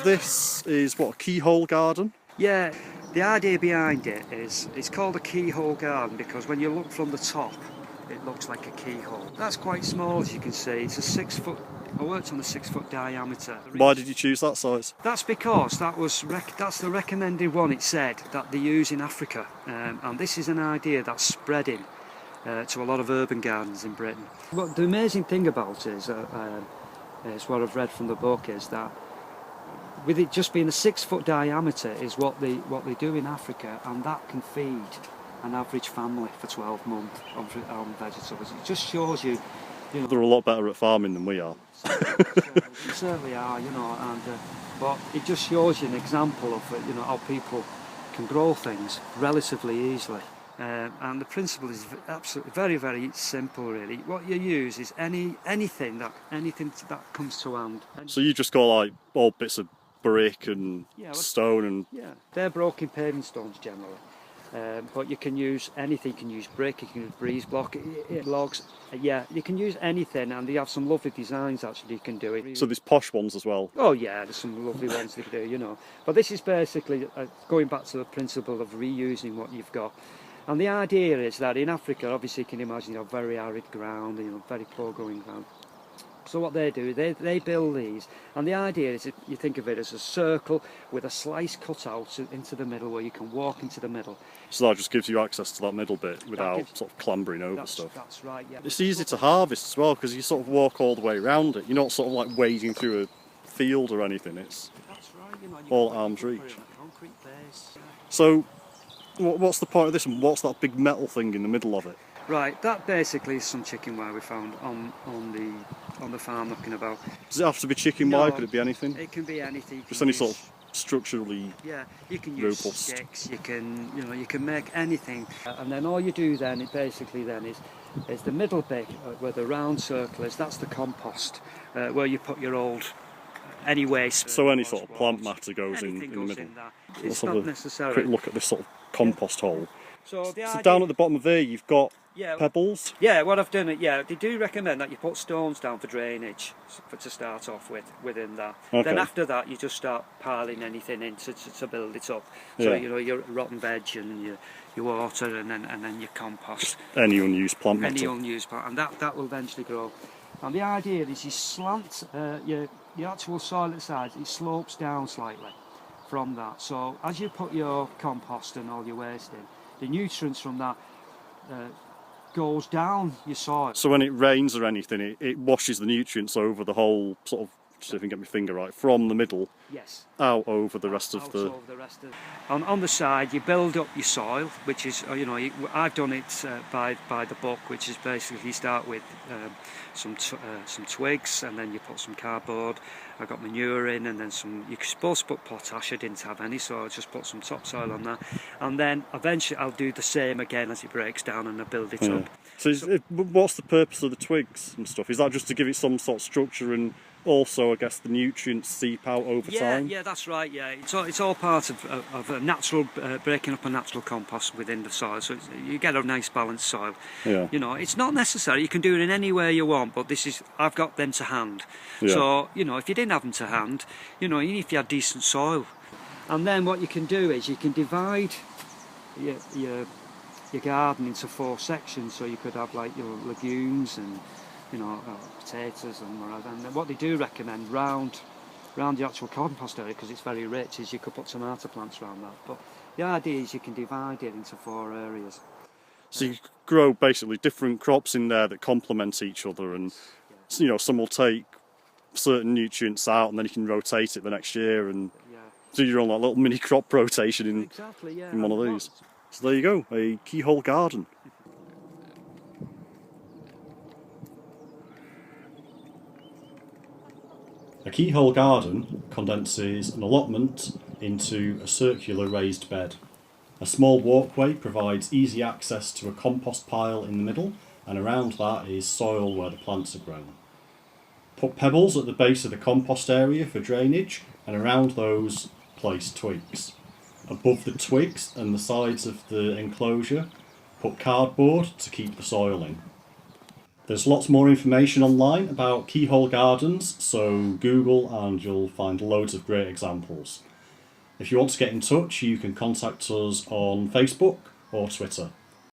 This is what, a keyhole garden? Yeah, the idea behind it is it's called a keyhole garden because when you look from the top, it looks like a keyhole. That's quite small, as you can see. It's a 6 foot. I worked on a 6 foot diameter. Why did you choose that size? That's because that's the recommended one. It said that they use in Africa, and this is an idea that's spreading to a lot of urban gardens in Britain. But the amazing thing about it is what I've read from the book is that with it just being a 6 foot diameter is what they do in Africa, and that can feed an average family for 12 months on vegetables. It just shows you, They're a lot better at farming than we are. we certainly are, but it just shows you an example of how people can grow things relatively easily. And the principle is absolutely very, very simple, really. What you use is anything that comes to hand. So you just got like old bits of brick and stone and... Yeah, they're broken paving stones generally. But you can use anything. You can use brick, you can use breeze block, logs. Yeah, you can use anything, and they have some lovely designs actually you can do it. So there's posh ones as well? Oh yeah, there's some lovely ones they can do, But this is basically going back to the principle of reusing what you've got. And the idea is that in Africa, obviously you can imagine you have very arid ground, very poor growing ground. So what they do, they build these, and the idea is you think of it as a circle with a slice cut out into the middle where you can walk into the middle. So that just gives you access to that middle bit without sort of clambering over stuff. That's right, yeah. It's easy to harvest as well because you sort of walk all the way around it. You're not sort of like wading through a field or anything. It's all at arm's reach. Concrete base. So what's the point of this, and what's that big metal thing in the middle of it? Right, that basically is some chicken wire we found on the farm looking about. Does it have to be chicken wire? Could it be anything? It can be anything. Just any sort of structurally you can use robust sticks, you can make anything. And then all you do then is the middle bit where the round circle is, that's the compost, where you put your old any waste. So any sort of plant matter goes in the middle. It's not necessarily. Quick look at this sort of compost hole. So down at the bottom of there you've got pebbles? Yeah, what I've done, they do recommend that you put stones down for drainage to start off with within that. Okay. Then after that you just start piling anything in to build it up. So your rotten veg and your water and then your compost. Any unused plant matter. Any unused plant, and that will eventually grow. And the idea is you slant your actual soil at the sides, it slopes down slightly from that. So as you put your compost and all your waste in, the nutrients from that goes down your soil. So when it rains or anything, it washes the nutrients over the whole sort of, see if I can get my finger right, from the middle out over the rest of the... On the side you build up your soil, which is, I've done it by the book, which is basically you start with some twigs, and then you put some cardboard. I got manure in, and then you're supposed to put potash. I didn't have any, so I just put some topsoil on that, and then eventually I'll do the same again as it breaks down and I build it up. So what's the purpose of the twigs and stuff? Is that just to give it some sort of structure, and also I guess the nutrients seep out over time? Yeah, that's right. Yeah, it's all part of a natural breaking up a natural compost within the soil, so you get a nice balanced soil. Yeah. It's not necessary. You can do it in any way you want, but I've got them to hand. Yeah. So if you didn't have them to hand, even if you had decent soil, and then what you can do is you can divide your garden into 4 sections. So you could have like your legumes and potatoes and whatever. And what they do recommend round the actual compost area, because it's very rich, is you could put tomato plants around that. But the idea is you can divide it into 4 areas. So you grow basically different crops in there that complement each other, and some will take certain nutrients out, and then you can rotate it the next year and do your own like little mini crop rotation in one of these. So there you go, a keyhole garden. A keyhole garden condenses an allotment into a circular raised bed. A small walkway provides easy access to a compost pile in the middle, and around that is soil where the plants are grown. Put pebbles at the base of the compost area for drainage, and around those place twigs. Above the twigs and the sides of the enclosure, put cardboard to keep the soil in. There's lots more information online about keyhole gardens, so Google and you'll find loads of great examples. If you want to get in touch, you can contact us on Facebook or Twitter.